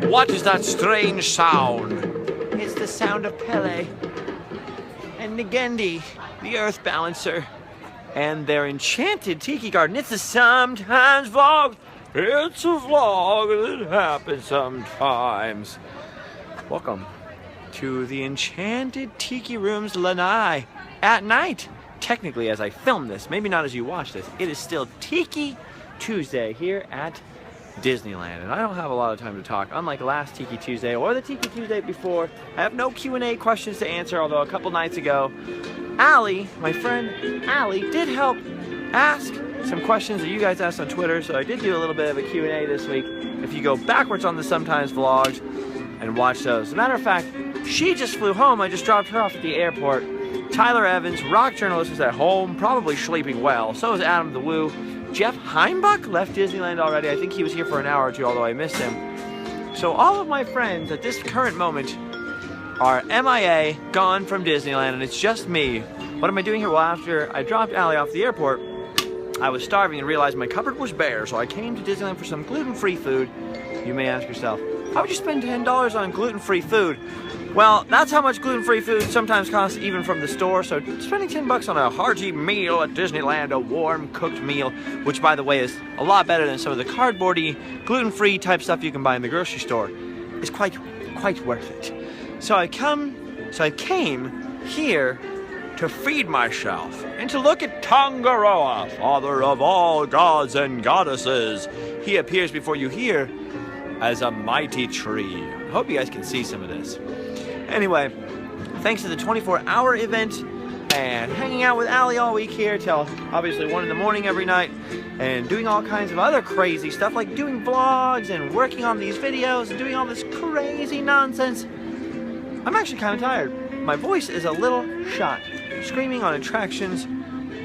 What is that strange sound? It's the sound of Pele and Nigendi, the Earth Balancer, and their enchanted tiki garden. It's the Sometimes Vlog. It's a vlog that happens sometimes. Welcome to the enchanted tiki rooms lanai at night. Technically, as I film this, maybe not as you watch this, it is still Tiki Tuesday here at Disneyland, and I don't have a lot of time to talk. Unlike last Tiki Tuesday or the Tiki Tuesday before, I have no Q&A questions to answer, although a couple nights ago, Allie, my friend Allie, did help ask some questions that you guys asked on Twitter, so I did do a little bit of a Q&A this week. If you go backwards on the Sometimes Vlogs and watch those. As a matter of fact, she just flew home. I just dropped her off at the airport. Tyler Evans, rock journalist, is at home, probably sleeping well. So is Adam the Woo. Jeff Heimbach left Disneyland already. I think he was here for an hour or two, although I missed him. So all of my friends at this current moment are MIA, gone from Disneyland, and it's just me. What am I doing here? Well, after I dropped Allie off the airport, I was starving and realized my cupboard was bare, so I came to Disneyland for some gluten-free food. You may ask yourself, how would you spend $10 on gluten-free food? Well, that's how much gluten-free food sometimes costs even from the store, so spending $10 on a hearty meal at Disneyland, a warm cooked meal, which by the way is a lot better than some of the cardboardy, gluten-free type stuff you can buy in the grocery store, is quite worth it. So I came here to feed myself and to look at Tangaroa, father of all gods and goddesses. He appears before you here as a mighty tree. I hope you guys can see some of this. Anyway, thanks to the 24-hour event and hanging out with Allie all week here till obviously 1 in the morning every night and doing all kinds of other crazy stuff like doing vlogs and working on these videos and doing all this crazy nonsense, I'm actually kind of tired. My voice is a little shot. Screaming on attractions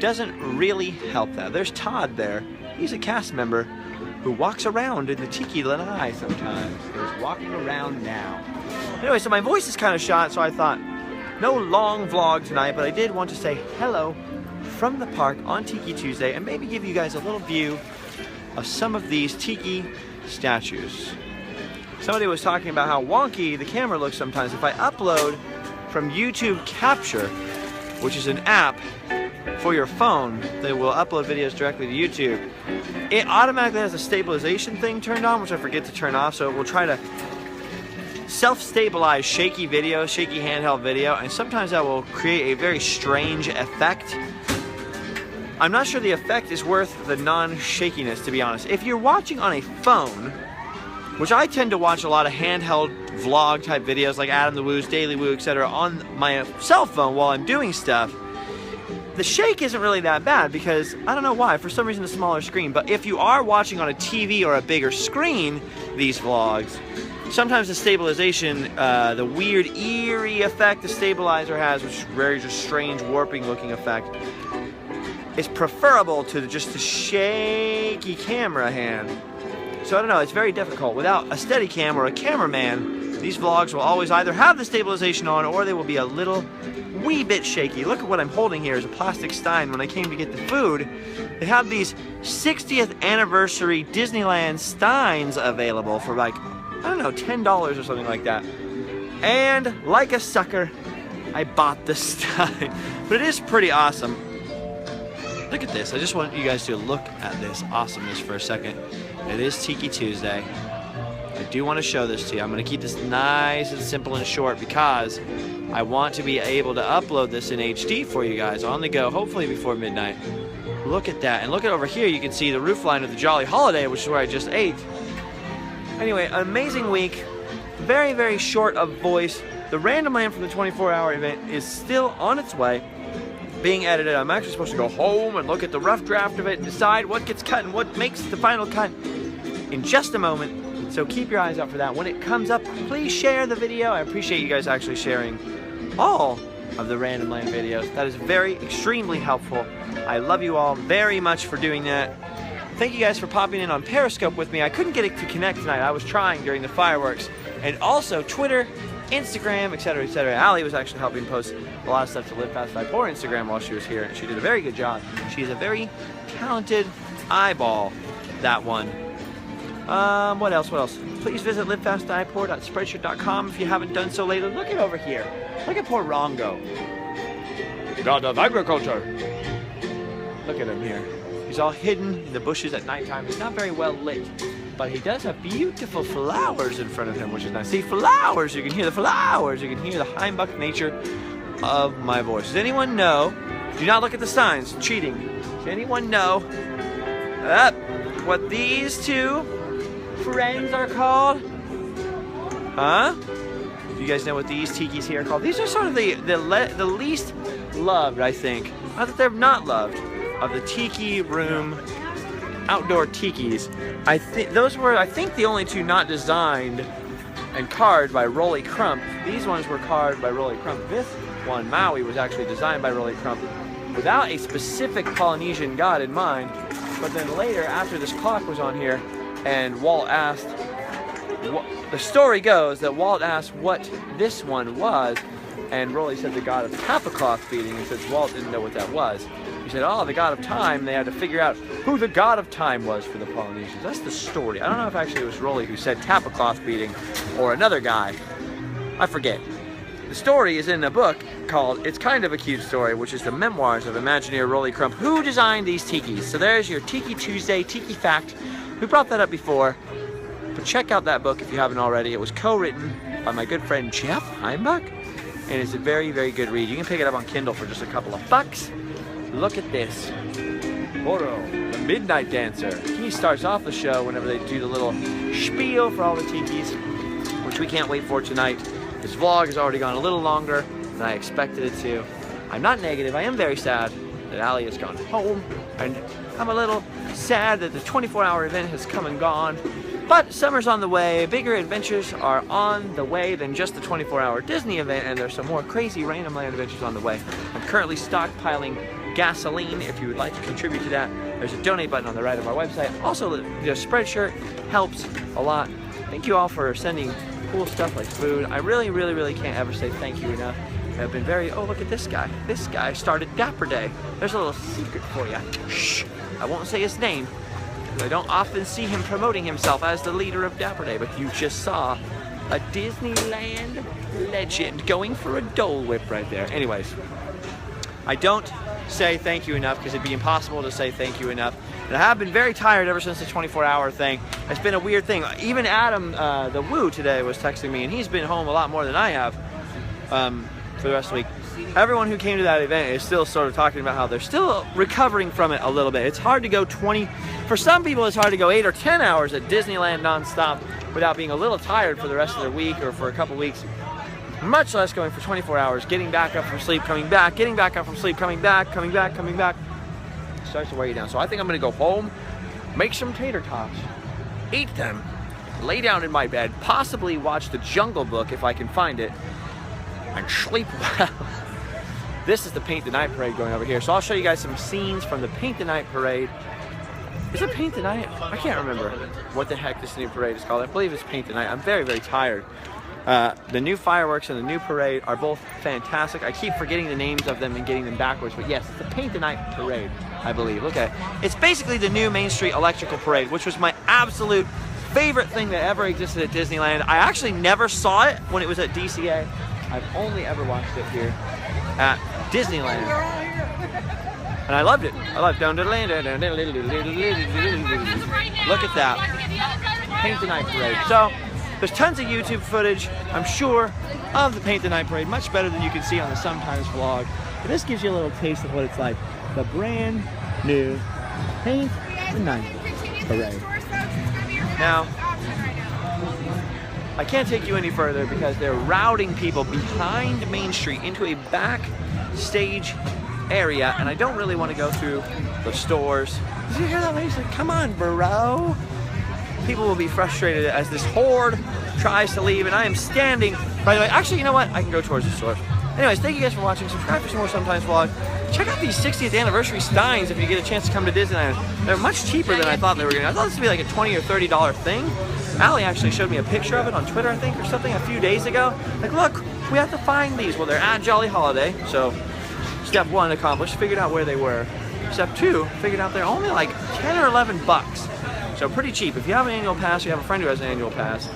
doesn't really help that. There's Todd there. He's a cast member who walks around in the Tiki Lanai sometimes. He's walking around now. Anyway, so my voice is kind of shot, so I thought, no long vlog tonight, but I did want to say hello from the park on Tiki Tuesday and maybe give you guys a little view of some of these Tiki statues. Somebody was talking about how wonky the camera looks sometimes. If I upload from YouTube Capture, which is an app for your phone that will upload videos directly to YouTube, it automatically has a stabilization thing turned on, which I forget to turn off, so it will try to self-stabilize shaky video, shaky handheld video, and sometimes that will create a very strange effect. I'm not sure the effect is worth the non-shakiness, to be honest. If you're watching on a phone, which I tend to watch a lot of handheld vlog type videos like Adam the Woo's, Daily Woo, etc. on my cell phone while I'm doing stuff, the shake isn't really that bad because, I don't know why, for some reason a smaller screen. But if you are watching on a TV or a bigger screen, these vlogs, sometimes the stabilization, the weird eerie effect the stabilizer has, which is very just strange warping looking effect, is preferable to just the shaky camera hand. So I don't know, it's very difficult. Without a Steadicam or a cameraman, these vlogs will always either have the stabilization on or they will be a little wee bit shaky. Look at what I'm holding here is a plastic stein. When I came to get the food, they have these 60th anniversary Disneyland steins available for like, I don't know, $10 or something like that. And like a sucker, I bought the stein. But it is pretty awesome. Look at this. I just want you guys to look at this awesomeness for a second. It is Tiki Tuesday. I do want to show this to you. I'm going to keep this nice and simple and short because I want to be able to upload this in HD for you guys on the go, hopefully before midnight. Look at that. And look at over here, you can see the roofline of the Jolly Holiday, which is where I just ate. Anyway, an amazing week. Very, very short of voice. The Random Land from the 24-hour event is still on its way, being edited. I'm actually supposed to go home and look at the rough draft of it and decide what gets cut and what makes the final cut in just a moment. So keep your eyes out for that. When it comes up, please share the video. I appreciate you guys actually sharing all of the Random Land videos. That is very, extremely helpful. I love you all very much for doing that. Thank you guys for popping in on Periscope with me. I couldn't get it to connect tonight. I was trying during the fireworks. And also Twitter, Instagram, etc., etc. Allie was actually helping post a lot of stuff to Live Fast Die Poor Instagram while she was here, and she did a very good job. She's a very talented eyeball, that one. What else? Please visit livefastdiepore.spreadshirt.com if you haven't done so lately. Look at over here. Look at poor Rongo. God of agriculture. Look at him here. He's all hidden in the bushes at nighttime. He's not very well lit, but he does have beautiful flowers in front of him, which is nice. See, flowers. You can hear the flowers. You can hear the Heimbuck nature of my voice. Does anyone know? Do not look at the signs. Cheating. Does anyone know what these two friends are called? Huh? Do you guys know what these tikis here are called? These are sort of the least loved, I think. Not that they're not loved, of the tiki room outdoor tikis. I think those were, the only two not designed and carved by Rolly Crump. These ones were carved by Rolly Crump. This one, Maui, was actually designed by Rolly Crump without a specific Polynesian god in mind. But then later, after this clock was on here, and Walt asked, the story goes that Walt asked what this one was, and Rolly said the god of tapa-cloth beating, and since Walt didn't know what that was, he said, oh, the god of time. They had to figure out who the god of time was for the Polynesians. That's the story. I don't know if actually it was Rolly who said tapa-cloth beating, or another guy. I forget. The story is in a book called It's Kind of a Cute Story, which is the memoirs of Imagineer Rolly Crump, who designed these tikis. So there's your Tiki Tuesday Tiki fact. We brought that up before, but check out that book if you haven't already. It was co-written by my good friend Jeff Heimbuck, and it's a very, very good read. You can pick it up on Kindle for just a couple of bucks. Look at this. Oro, the Midnight Dancer. He starts off the show whenever they do the little spiel for all the tikis, which we can't wait for tonight. This vlog has already gone a little longer than I expected it to. I'm not negative. I am very sad that Ali has gone home, and I'm a little sad that the 24-hour event has come and gone. But summer's on the way. Bigger adventures are on the way than just the 24-hour Disney event, and there's some more crazy Random Land adventures on the way. I'm currently stockpiling gasoline. If you would like to contribute to that, there's a donate button on the right of our website. Also, the Spreadshirt helps a lot. Thank you all for sending cool stuff like food. I really, really, really can't ever say thank you enough. I've been very, oh, look at this guy. This guy started Dapper Day. There's a little secret for you. Shh, I won't say his name. I don't often see him promoting himself as the leader of Dapper Day, but you just saw a Disneyland legend going for a Dole Whip right there. Anyways, I don't say thank you enough because it'd be impossible to say thank you enough. And I have been very tired ever since the 24-hour thing. It's been a weird thing. Even Adam, the Woo today, was texting me, and he's been home a lot more than I have for the rest of the week. Everyone who came to that event is still sort of talking about how they're still recovering from it a little bit. It's hard to go for some people it's hard to go 8 or 10 hours at Disneyland nonstop without being a little tired for the rest of their week or for a couple weeks. Much less going for 24 hours, getting back up from sleep, coming back, getting back up from sleep, coming back, coming back, coming back. It starts to wear you down. So I think I'm gonna go home, make some tater tots, eat them, lay down in my bed, possibly watch The Jungle Book if I can find it, and sleep well. This is the Paint the Night Parade going over here. So I'll show you guys some scenes from the Paint the Night Parade. Is it Paint the Night? I can't remember what the heck this new parade is called. I believe it's Paint the Night. I'm very, very tired. The new fireworks and the new parade are both fantastic. I keep forgetting the names of them and getting them backwards, but yes, it's the Paint the Night Parade, I believe. Look at it. It's basically the new Main Street Electrical Parade, which was my absolute favorite thing that ever existed at Disneyland. I actually never saw it when it was at DCA. I've only ever watched it here at Disneyland. And I loved it. I loved down to the land. Look at that. Paint the Night Parade. So there's tons of YouTube footage, I'm sure, of the Paint the Night Parade, much better than you can see on the Sometimes vlog. But this gives you a little taste of what it's like. The brand new Paint the Night Parade. Now, I can't take you any further because they're routing people behind Main Street into a backstage area, and I don't really want to go through the stores. Did you hear that lady? She's like, come on, bro. People will be frustrated as this horde tries to leave, and I am standing. By the way, actually, you know what? I can go towards the store. Anyways, thank you guys for watching. Subscribe for some more Sometimes vlog. Check out these 60th anniversary steins if you get a chance to come to Disneyland. They're much cheaper than I thought they were going to. I thought this would be like a $20 or $30 thing. Allie actually showed me a picture of it on Twitter, I think, or something a few days ago. Like, look, we have to find these. Well, they're at Jolly Holiday, so step 1 accomplished, figured out where they were. Step 2, figured out they're only like 10 or 11 bucks. So pretty cheap. If you have an annual pass, you have a friend who has an annual pass.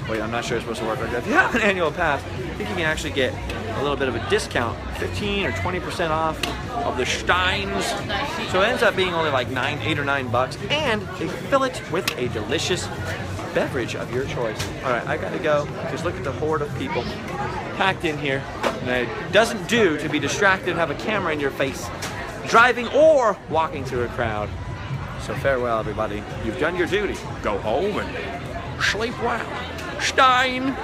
Wait, I'm not sure it's supposed to work like that. If you have an annual pass, I think you can actually get a little bit of a discount, 15 or 20% off of the Steins. So it ends up being only like $8 or $9, and they fill it with a delicious beverage of your choice. All right, I gotta go. Just look at the horde of people packed in here. And it doesn't do to be distracted and have a camera in your face, driving or walking through a crowd. So farewell, everybody. You've done your duty. Go home and sleep well. Stein!